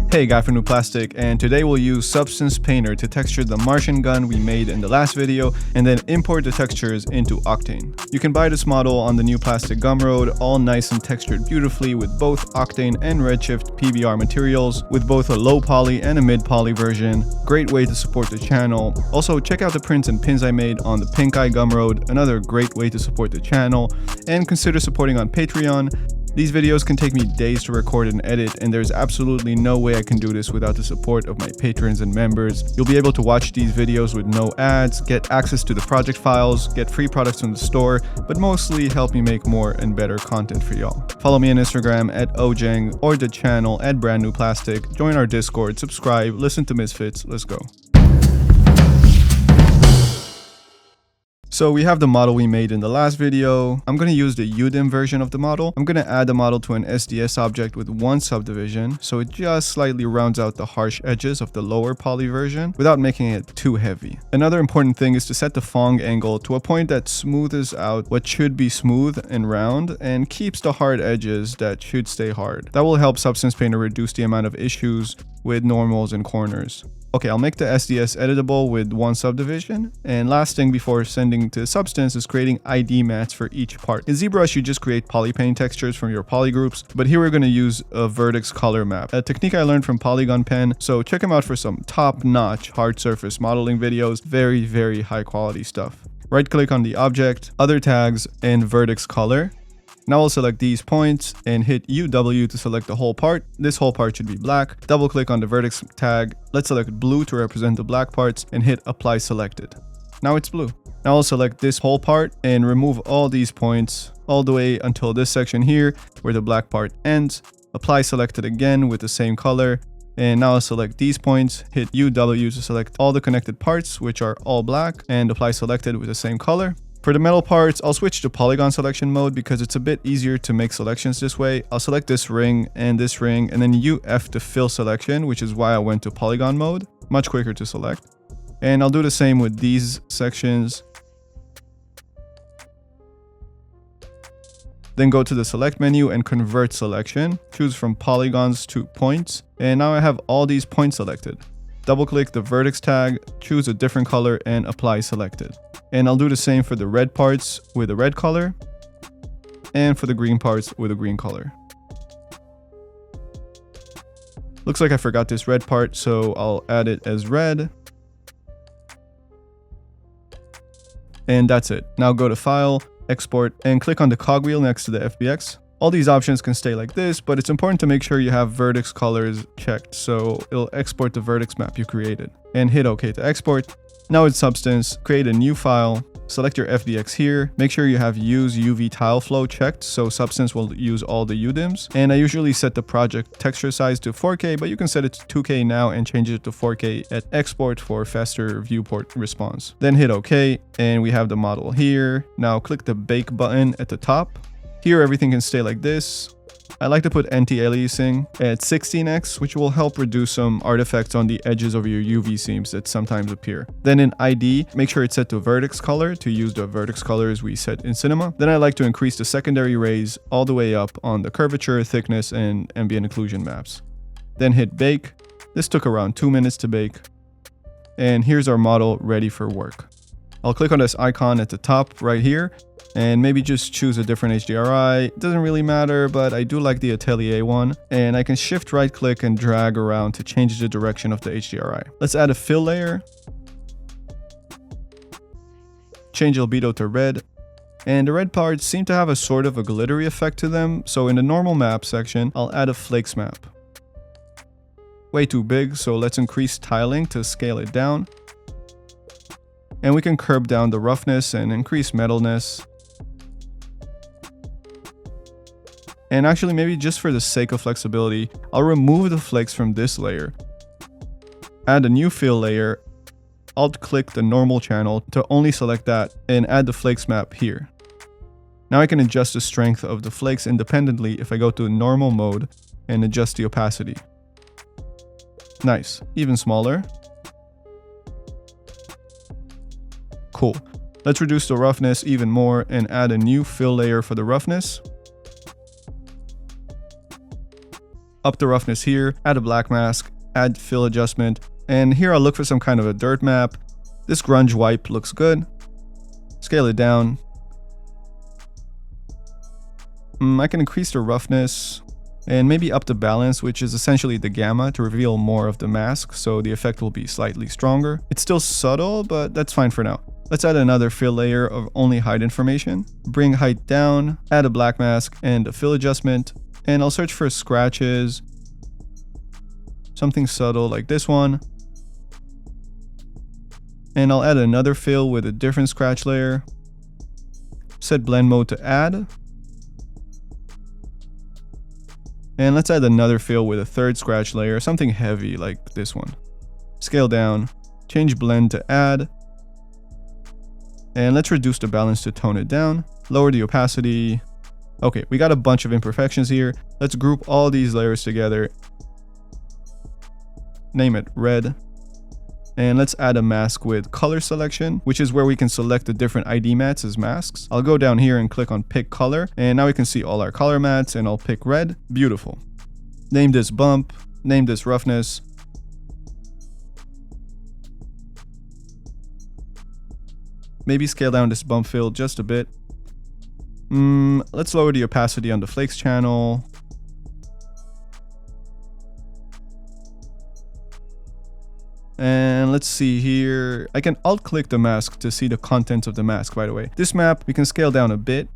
Hey, Guy from New Plastic, and today we'll use Substance Painter to texture the Martian Gun we made in the last video, and then import the textures into Octane. You can buy this model on the New Plastic Gumroad, all nice and textured beautifully with both Octane and Redshift PBR materials, with both a low poly and a mid poly version. Great way to support the channel. Also, check out the prints and pins I made on the Pink Eye Gumroad, another great way to support the channel, and consider supporting on Patreon. These videos can take me days to record and edit, and there's absolutely no way I can do this without the support of my patrons and members. You'll be able to watch these videos with no ads, get access to the project files, get free products from the store, but mostly help me make more and better content for y'all. Follow me on Instagram at Ojang or the channel at Brand New Plastic. Join our Discord, subscribe, listen to Misfits. Let's go. So we have the model we made in the last video. I'm going to use the UDIMS version of the model. I'm going to add the model to an SDS object with one subdivision, so it just slightly rounds out the harsh edges of the lower poly version without making it too heavy. Another important thing is to set the Phong angle to a point that smoothes out what should be smooth and round and keeps the hard edges that should stay hard. That will help Substance Painter reduce the amount of issues with normals and corners. Okay, I'll make the SDS editable with one subdivision. And last thing before sending to Substance is creating ID mats for each part. In ZBrush, you just create polypaint textures from your poly groups, but here we're going to use a Vertex color map, a technique I learned from Polygon Pen, so check them out for some top-notch hard surface modeling videos. Very, very high quality stuff. Right-click on the object, other tags, and Vertex color. Now I'll select these points and hit UW to select the whole part. This whole part should be black. Double click on the vertex tag. Let's select blue to represent the black parts and hit apply selected. Now it's blue. Now I'll select this whole part and remove all these points all the way until this section here where the black part ends. Apply selected again with the same color. And now I'll select these points, hit UW to select all the connected parts, which are all black, and apply selected with the same color. For the metal parts, I'll switch to polygon selection mode because it's a bit easier to make selections this way. I'll select this ring, and then UF to fill selection, which is why I went to polygon mode. Much quicker to select. And I'll do the same with these sections. Then go to the select menu and convert selection. Choose from polygons to points. And now I have all these points selected. Double click the vertex tag, choose a different color and apply selected. And I'll do the same for the red parts with a red color and for the green parts with a green color. Looks like I forgot this red part, so I'll add it as red. And that's it. Now go to File, Export, and click on the cogwheel next to the FBX. All these options can stay like this, but it's important to make sure you have vertex colors checked so it'll export the vertex map you created. And hit OK to export. Now with Substance, create a new file, select your FBX here, make sure you have Use UV Tile Flow checked so Substance will use all the UDIMS. And I usually set the project texture size to 4K, but you can set it to 2K now and change it to 4K at export for faster viewport response. Then hit OK, and we have the model here. Now click the Bake button at the top. Here everything can stay like this. I like to put anti-aliasing at 16x, which will help reduce some artifacts on the edges of your UV seams that sometimes appear. Then in ID, make sure it's set to vertex color to use the vertex colors we set in Cinema. Then I like to increase the secondary rays all the way up on the curvature, thickness, and ambient occlusion maps. Then hit bake. This took around 2 minutes to bake. And here's our model ready for work. I'll click on this icon at the top right here and maybe just choose a different HDRI. It doesn't really matter, but I do like the Atelier one. And I can shift right click and drag around to change the direction of the HDRI. Let's add a fill layer. Change albedo to red. And the red parts seem to have a sort of a glittery effect to them. So in the normal map section, I'll add a flakes map. Way too big, so let's increase tiling to scale it down. And we can curb down the roughness and increase metalness. And actually, maybe just for the sake of flexibility, I'll remove the flakes from this layer. Add a new fill layer. Alt-click the normal channel to only select that and add the flakes map here. Now I can adjust the strength of the flakes independently if I go to normal mode and adjust the opacity. Nice, even smaller. Cool. Let's reduce the roughness even more and add a new fill layer for the roughness. up the roughness here, add a black mask, add fill adjustment, and here I'll look for some kind of a dirt map. This grunge wipe looks good. Scale it down. I can increase the roughness and maybe up the balance, which is essentially the gamma, to reveal more of the mask, so the effect will be slightly stronger. It's still subtle, but that's fine for now. Let's add another fill layer of only height information. Bring height down, add a black mask and a fill adjustment, and I'll search for scratches. Something subtle like this one. And I'll add another fill with a different scratch layer. Set blend mode to add. And let's add another fill with a third scratch layer, something heavy like this one. Scale down, change blend to add. And let's reduce the balance to tone it down. Lower the opacity. Okay, we got a bunch of imperfections here. Let's group all these layers together. Name it red. And let's add a mask with color selection, which is where we can select the different ID mats as masks. I'll go down here and click on pick color, and now we can see all our color mats, and I'll pick red. Beautiful. Name this bump, name this roughness. Maybe scale down this bump fill just a bit. Let's lower the opacity on the flakes channel. And let's see here. I can alt click the mask to see the contents of the mask, by the way. This map, we can scale down a bit.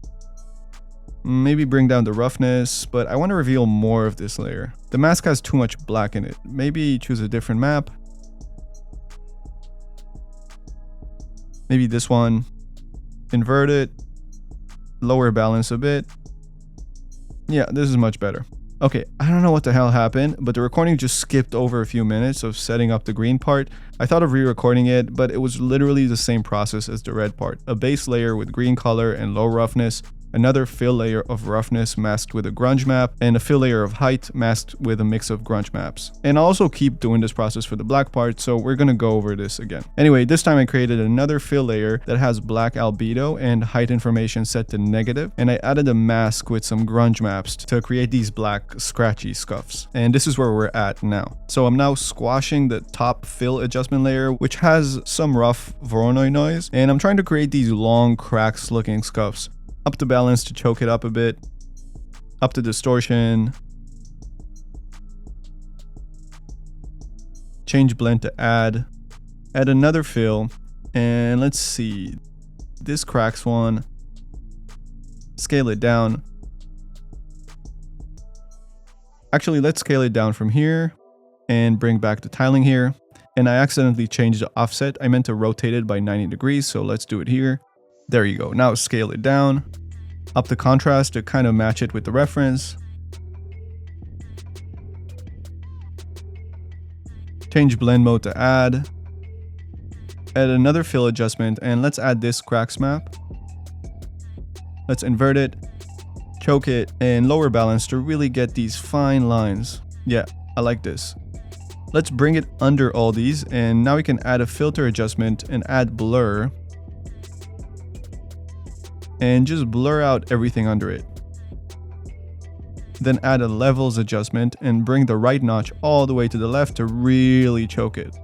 Maybe bring down the roughness, but I want to reveal more of this layer. The mask has too much black in it. Maybe choose a different map. Maybe this one. Invert it. Lower balance a bit. Yeah, this is much better. Okay, I don't know what the hell happened, but the recording just skipped over a few minutes of setting up the green part. I thought of re-recording it, but it was literally the same process as the red part. A base layer with green color and low roughness, another fill layer of roughness masked with a grunge map, and a fill layer of height masked with a mix of grunge maps. And I'll also keep doing this process for the black part, so we're gonna go over this again. Anyway, this time I created another fill layer that has black albedo and height information set to negative, and I added a mask with some grunge maps to create these black scratchy scuffs. And this is where we're at now. So I'm now squashing the top fill adjustment layer, which has some rough Voronoi noise, and I'm trying to create these long cracks looking scuffs. Up the balance to choke it up a bit. Up the distortion. Change blend to add. Add another fill. And let's see. This cracks one. Scale it down. Actually, let's scale it down from here. And bring back the tiling here. And I accidentally changed the offset. I meant to rotate it by 90 degrees. So let's do it here. There you go. Now scale it down. Up the contrast to kind of match it with the reference. Change blend mode to add. Add another fill adjustment, and let's add this cracks map. Let's invert it, choke it, and lower balance to really get these fine lines. Yeah, I like this. Let's bring it under all these, and now we can add a filter adjustment and add blur. And just blur out everything under it. Then add a levels adjustment and bring the right notch all the way to the left to really choke it.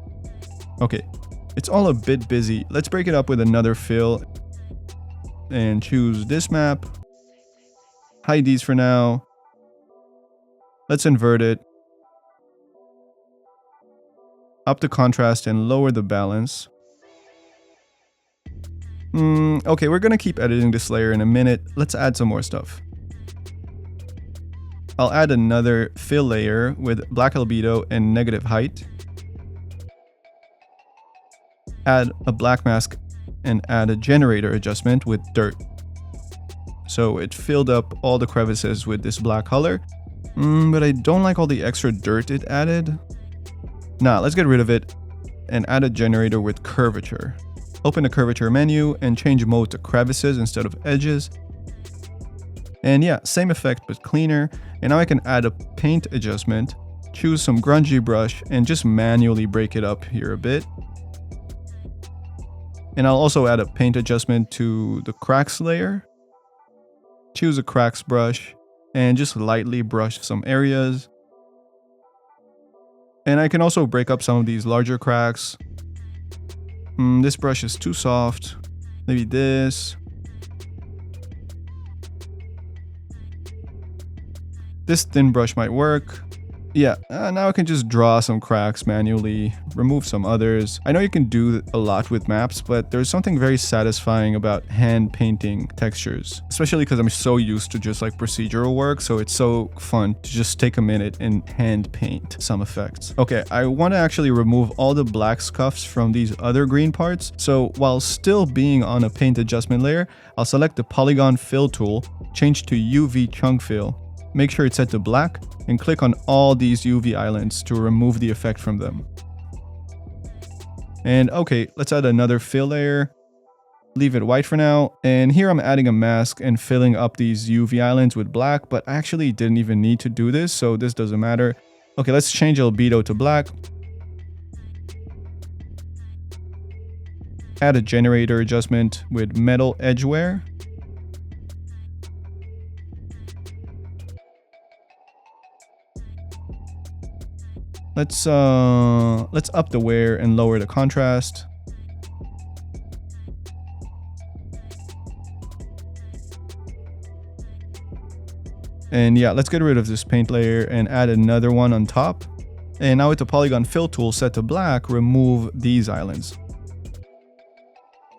Okay, it's all a bit busy. Let's break it up with another fill and choose this map. Hide these for now. Let's invert it. Up the contrast and lower the balance. Okay, we're gonna keep editing this layer in a minute. Let's add some more stuff. I'll add another fill layer with black albedo and negative height. Add a black mask and add a generator adjustment with dirt. So it filled up all the crevices with this black color. But I don't like all the extra dirt it added. Nah, let's get rid of it and add a generator with curvature. Open the curvature menu and change mode to crevices instead of edges. And yeah, same effect but cleaner. And now I can add a paint adjustment, choose some grungy brush, and just manually break it up here a bit. And I'll also add a paint adjustment to the cracks layer. Choose a cracks brush and just lightly brush some areas. And I can also break up some of these larger cracks. This brush is too soft. Maybe this. This thin brush might work. Yeah, now I can just draw some cracks manually, remove some others. I know you can do a lot with maps, but there's something very satisfying about hand painting textures, especially because I'm so used to just like procedural work, so it's so fun to just take a minute and hand paint some effects. Okay, I want to actually remove all the black scuffs from these other green parts, so while still being on a paint adjustment layer, I'll select the polygon fill tool, change to UV chunk fill, make sure it's set to black, and click on all these UV islands to remove the effect from them. And okay, let's add another fill layer, leave it white for now, and here I'm adding a mask and filling up these UV islands with black, but I actually didn't even need to do this, so this doesn't matter. Okay, let's change albedo to black. Add a generator adjustment with metal edge wear. Let's up the wear and lower the contrast. And yeah, let's get rid of this paint layer and add another one on top. And now with the polygon fill tool set to black, remove these islands.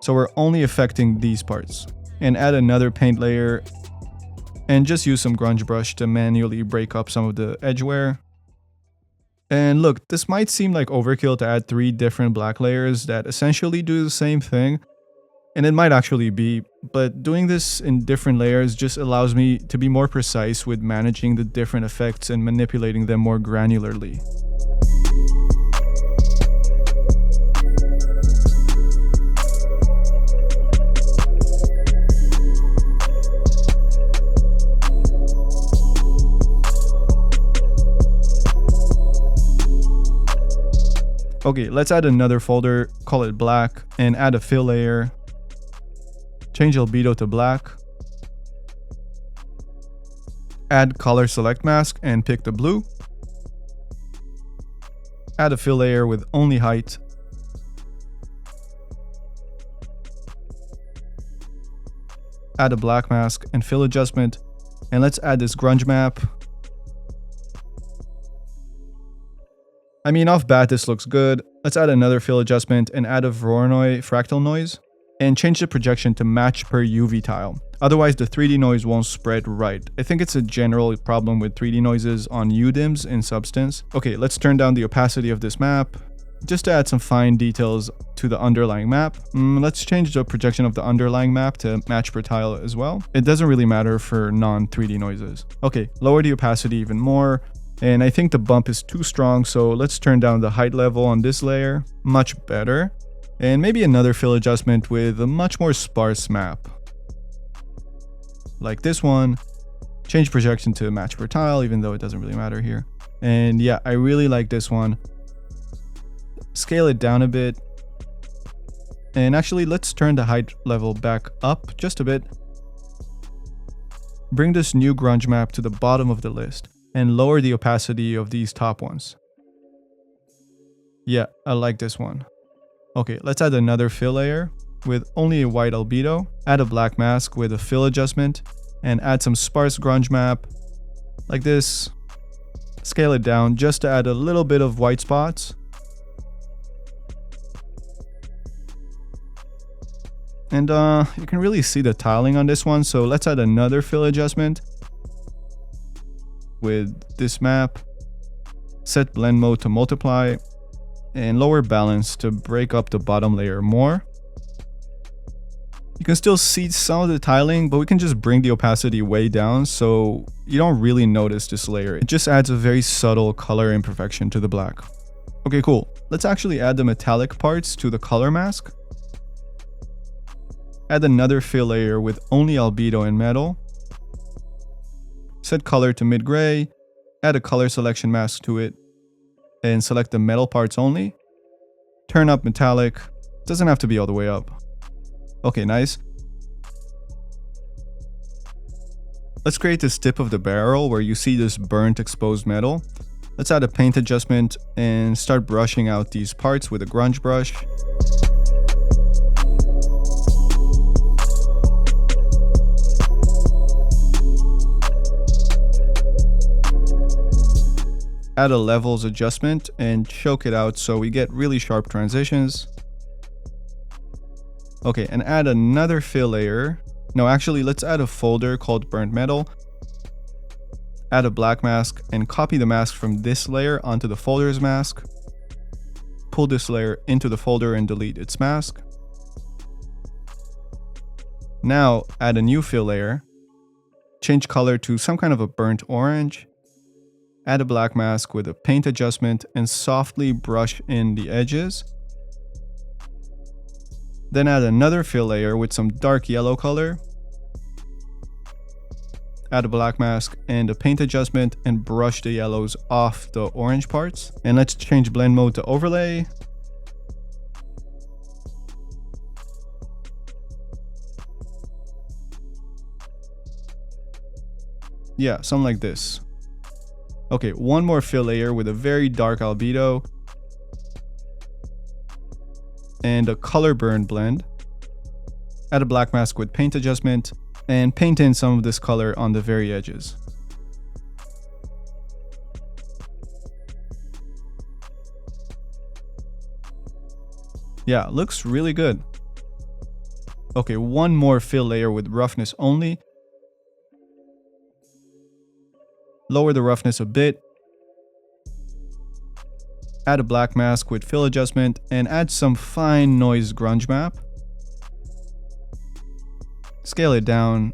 So we're only affecting these parts. And add another paint layer and just use some grunge brush to manually break up some of the edge wear. And look, this might seem like overkill to add 3 different black layers that essentially do the same thing, and it might actually be, but doing this in different layers just allows me to be more precise with managing the different effects and manipulating them more granularly. Okay, let's add another folder, call it black, and add a fill layer. Change albedo to black. Add color select mask and pick the blue. Add a fill layer with only height. Add a black mask and fill adjustment. And let's add this grunge map. I mean, off bat, this looks good. Let's add another fill adjustment and add a Voronoi fractal noise and change the projection to match per UV tile. Otherwise, the 3D noise won't spread right. I think it's a general problem with 3D noises on UDIMS in Substance. Okay, let's turn down the opacity of this map just to add some fine details to the underlying map. Let's change the projection of the underlying map to match per tile as well. It doesn't really matter for non-3D noises. Okay, lower the opacity even more. And I think the bump is too strong, so let's turn down the height level on this layer. Much better. And maybe another fill adjustment with a much more sparse map. Like this one. Change projection to match per tile, even though it doesn't really matter here. And yeah, I really like this one. Scale it down a bit. And actually, let's turn the height level back up just a bit. Bring this new grunge map to the bottom of the list. And lower the opacity of these top ones. Yeah, I like this one. Okay, let's add another fill layer with only a white albedo. Add a black mask with a fill adjustment. And add some sparse grunge map. Like this. Scale it down just to add a little bit of white spots. And you can really see the tiling on this one, so let's add another fill adjustment. With this map, set blend mode to multiply, and lower balance to break up the bottom layer more. You can still see some of the tiling, but we can just bring the opacity way down so you don't really notice this layer. It just adds a very subtle color imperfection to the black. Okay, cool. Let's actually add the metallic parts to the color mask. Add another fill layer with only albedo and metal. Set color to mid-gray, add a color selection mask to it, and select the metal parts only. Turn up metallic, doesn't have to be all the way up. Okay, nice. Let's create this tip of the barrel where you see this burnt exposed metal. Let's add a paint adjustment and start brushing out these parts with a grunge brush. Add a levels adjustment and choke it out so we get really sharp transitions. Okay, and add another fill layer. No, actually, let's add a folder called burnt metal. Add a black mask and copy the mask from this layer onto the folder's mask. Pull this layer into the folder and delete its mask. Now add a new fill layer. Change color to some kind of a burnt orange. Add a black mask with a paint adjustment and softly brush in the edges. Then add another fill layer with some dark yellow color. Add a black mask and a paint adjustment and brush the yellows off the orange parts. And let's change blend mode to overlay. Yeah, something like this. Okay, one more fill layer with a very dark albedo and a color burn blend. Add a black mask with paint adjustment and paint in some of this color on the very edges. Yeah, looks really good. Okay, one more fill layer with roughness only. Lower the roughness a bit. Add a black mask with fill adjustment and add some fine noise grunge map. Scale it down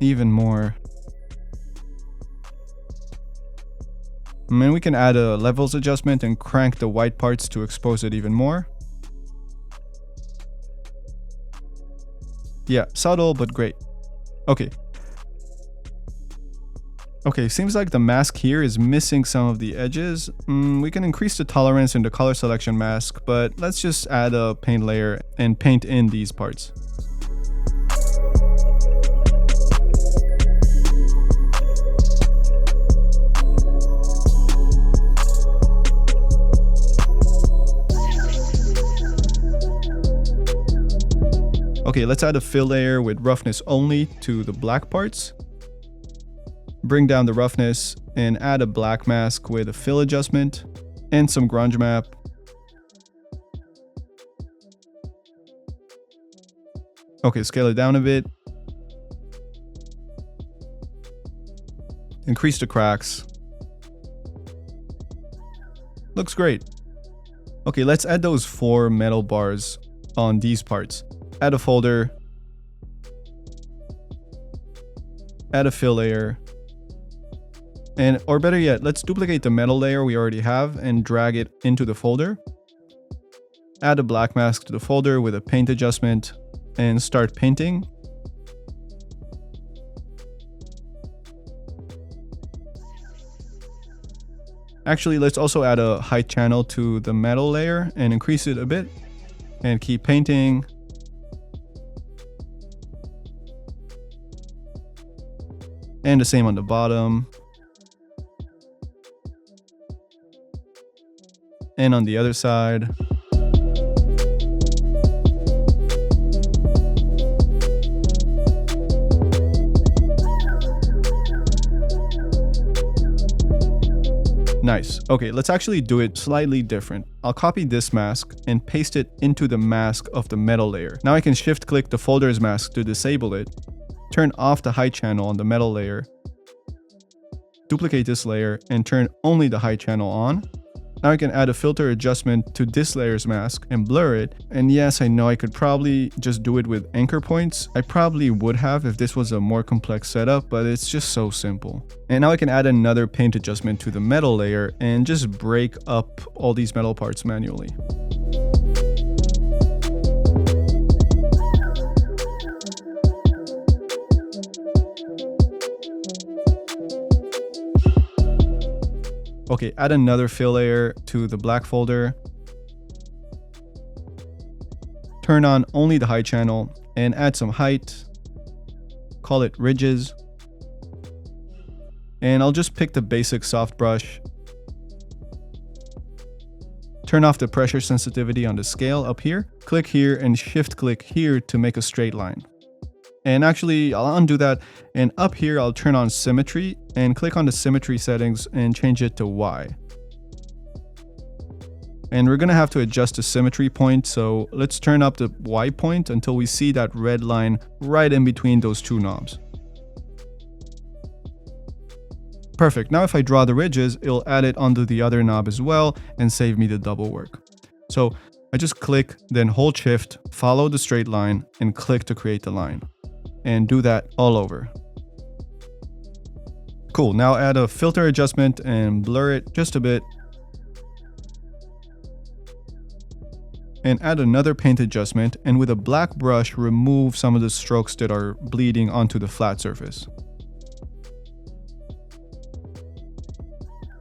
even more. And then we can add a levels adjustment and crank the white parts to expose it even more. Yeah, subtle but great. Okay, seems like the mask here is missing some of the edges. We can increase the tolerance in the color selection mask, but let's just add a paint layer and paint in these parts. Okay, let's add a fill layer with roughness only to the black parts. Bring down the roughness and add a black mask with a fill adjustment and some grunge map. Okay, scale it down a bit. Increase the cracks. Looks great. Okay, let's add those 4 metal bars on these parts. Add a folder. Add a fill layer. And, or better yet, let's duplicate the metal layer we already have and drag it into the folder. Add a black mask to the folder with a paint adjustment and start painting. Actually, let's also add a height channel to the metal layer and increase it a bit and keep painting. And the same on the bottom. And on the other side. Nice. Okay, let's actually do it slightly different. I'll copy this mask and paste it into the mask of the metal layer. Now I can shift click the folder's mask to disable it. Turn off the height channel on the metal layer. Duplicate this layer and turn only the height channel on. Now I can add a filter adjustment to this layer's mask and blur it. And yes, I know I could probably just do it with anchor points. I probably would have if this was a more complex setup, but it's just so simple. And now I can add another paint adjustment to the metal layer and just break up all these metal parts manually. Okay, add another fill layer to the black folder. Turn on only the height channel and add some height. Call it ridges. And I'll just pick the basic soft brush. Turn off the pressure sensitivity on the scale up here. Click here and shift click here to make a straight line. And actually, I'll undo that. And up here, I'll turn on symmetry and click on the symmetry settings and change it to Y. And we're gonna have to adjust the symmetry point. So let's turn up the Y point until we see that red line right in between those two knobs. Perfect. Now if I draw the ridges, it'll add it onto the other knob as well and save me the double work. So I just click, then hold shift, follow the straight line and click to create the line. And do that all over. Cool. Now add a filter adjustment and blur it just a bit. And add another paint adjustment, and with a black brush, remove some of the strokes that are bleeding onto the flat surface.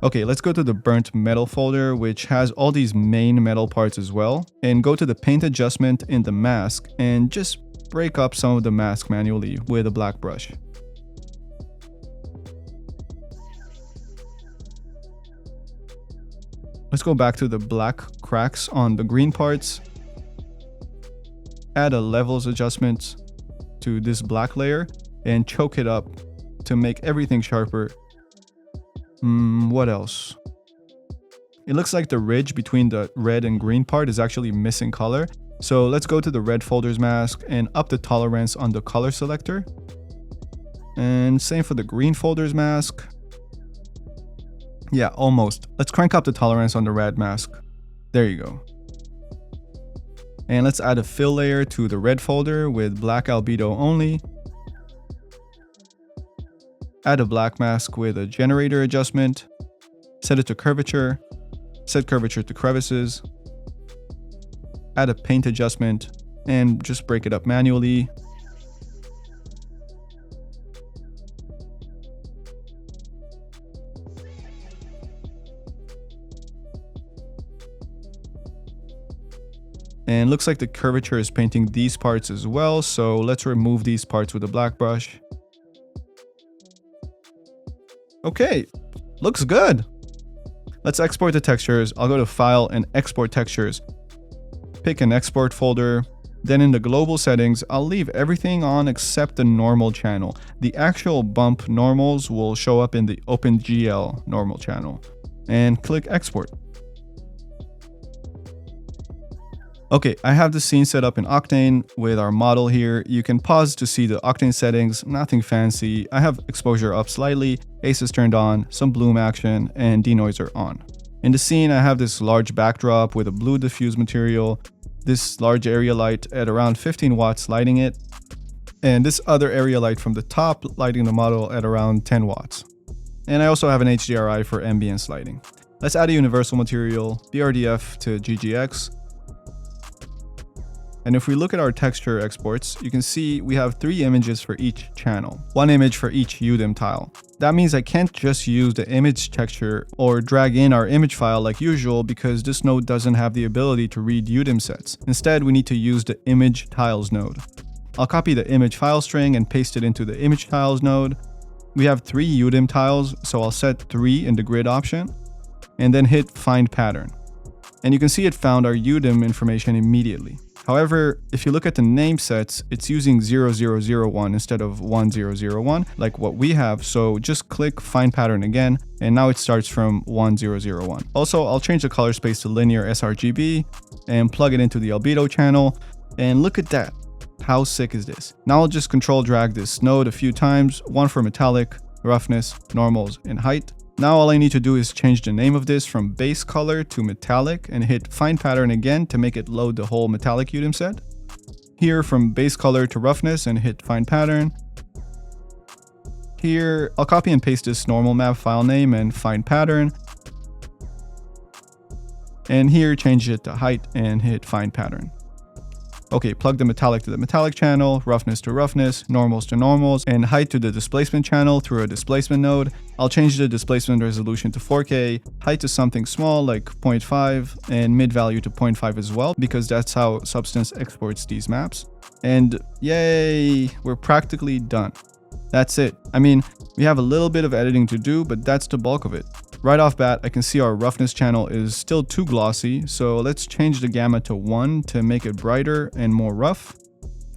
Okay, let's go to the burnt metal folder, which has all these main metal parts as well, and go to the paint adjustment in the mask and just break up some of the mask manually with a black brush. Let's go back to the black cracks on the green parts. Add a levels adjustment to this black layer and choke it up to make everything sharper. What else? It looks like the ridge between the red and green part is actually missing color. So let's go to the red folders mask and up the tolerance on the color selector. And same for the green folders mask. Yeah, almost. Let's crank up the tolerance on the red mask. There you go. And let's add a fill layer to the red folder with black albedo only. Add a black mask with a generator adjustment. Set it to curvature. Set curvature to crevices. Add a paint adjustment and just break it up manually. And looks like the curvature is painting these parts as well. So let's remove these parts with a black brush. Okay, looks good. Let's export the textures. I'll go to File and Export Textures. Pick an export folder. Then in the global settings, I'll leave everything on except the normal channel. The actual bump normals will show up in the OpenGL normal channel. And click Export. Okay, I have the scene set up in Octane with our model here. You can pause to see the Octane settings, nothing fancy. I have exposure up slightly, ACES turned on, some bloom action, and denoiser on. In the scene, I have this large backdrop with a blue diffuse material, this large area light at around 15 watts lighting it, and this other area light from the top lighting the model at around 10 watts. And I also have an HDRI for ambience lighting. Let's add a universal material, BRDF to GGX. And if we look at our texture exports, you can see we have 3 images for each channel, 1 image for each UDIM tile. That means I can't just use the image texture or drag in our image file like usual because this node doesn't have the ability to read UDIM sets. Instead, we need to use the image tiles node. I'll copy the image file string and paste it into the image tiles node. We have 3 UDIM tiles, so I'll set 3 in the grid option and then hit find pattern. And you can see it found our UDIM information immediately. However, if you look at the name sets, it's using 0001 instead of 1001, like what we have. So just click find pattern again, and now it starts from 1001. Also, I'll change the color space to linear sRGB and plug it into the albedo channel. And look at that. How sick is this? Now I'll just control drag this node a few times, one for metallic, roughness, normals, and height. Now all I need to do is change the name of this from base color to metallic and hit find pattern again to make it load the whole metallic UDIM set. Here from base color to roughness and hit find pattern. Here I'll copy and paste this normal map file name and find pattern. And here change it to height and hit find pattern. Okay, plug the metallic to the metallic channel, roughness to roughness, normals to normals, and height to the displacement channel through a displacement node. I'll change the displacement resolution to 4K, height to something small like 0.5, and mid value to 0.5 as well, because that's how Substance exports these maps. And yay, we're practically done. That's it. I mean, we have a little bit of editing to do, but that's the bulk of it. Right off bat, I can see our roughness channel is still too glossy, so let's change the gamma to 1 to make it brighter and more rough.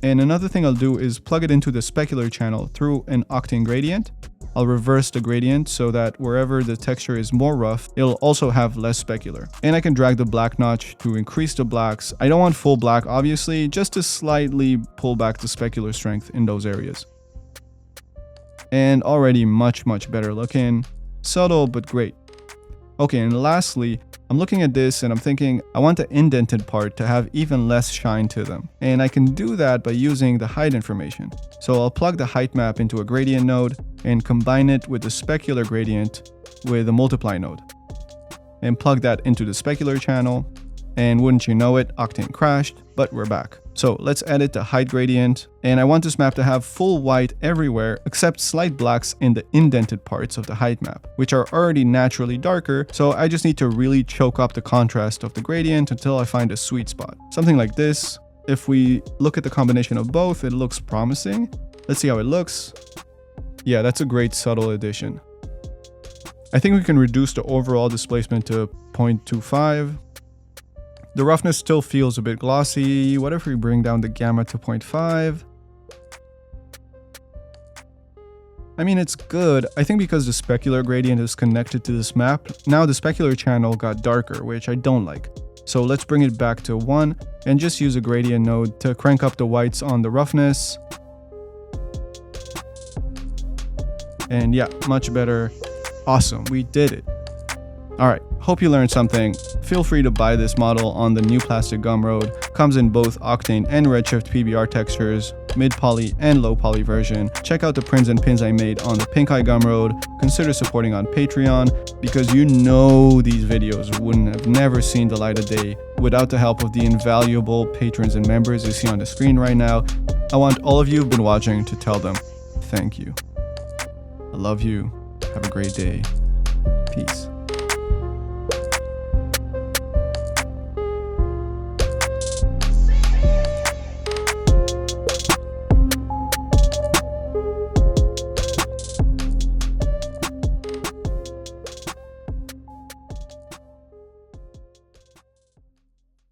And another thing I'll do is plug it into the specular channel through an Octane gradient. I'll reverse the gradient so that wherever the texture is more rough, it'll also have less specular. And I can drag the black notch to increase the blacks. I don't want full black, obviously, just to slightly pull back the specular strength in those areas. And already much better looking. Subtle, but great. Okay, and lastly, I'm looking at this and I'm thinking I want the indented part to have even less shine to them. And I can do that by using the height information. So I'll plug the height map into a gradient node and combine it with the specular gradient with a multiply node. And plug that into the specular channel. And wouldn't you know it, Octane crashed, but we're back. So let's edit the height gradient, and I want this map to have full white everywhere except slight blacks in the indented parts of the height map, which are already naturally darker, so I just need to really choke up the contrast of the gradient until I find a sweet spot. Something like this. If we look at the combination of both, it looks promising. Let's see how it looks. Yeah, that's a great subtle addition. I think we can reduce the overall displacement to 0.25. The roughness still feels a bit glossy. What if we bring down the gamma to 0.5? I mean, it's good. I think because the specular gradient is connected to this map, now the specular channel got darker, which I don't like. So let's bring it back to 1 and just use a gradient node to crank up the whites on the roughness. And yeah, much better. Awesome, we did it. Alright, hope you learned something. Feel free to buy this model on the new plastic Gumroad. Comes in both Octane and Redshift PBR textures, mid poly and low poly version. Check out the prints and pins I made on the Pink Eye Gumroad. Consider supporting on Patreon, because you know these videos wouldn't have never seen the light of day without the help of the invaluable patrons and members you see on the screen right now. I want all of you who've been watching to tell them thank you. I love you. Have a great day. Peace.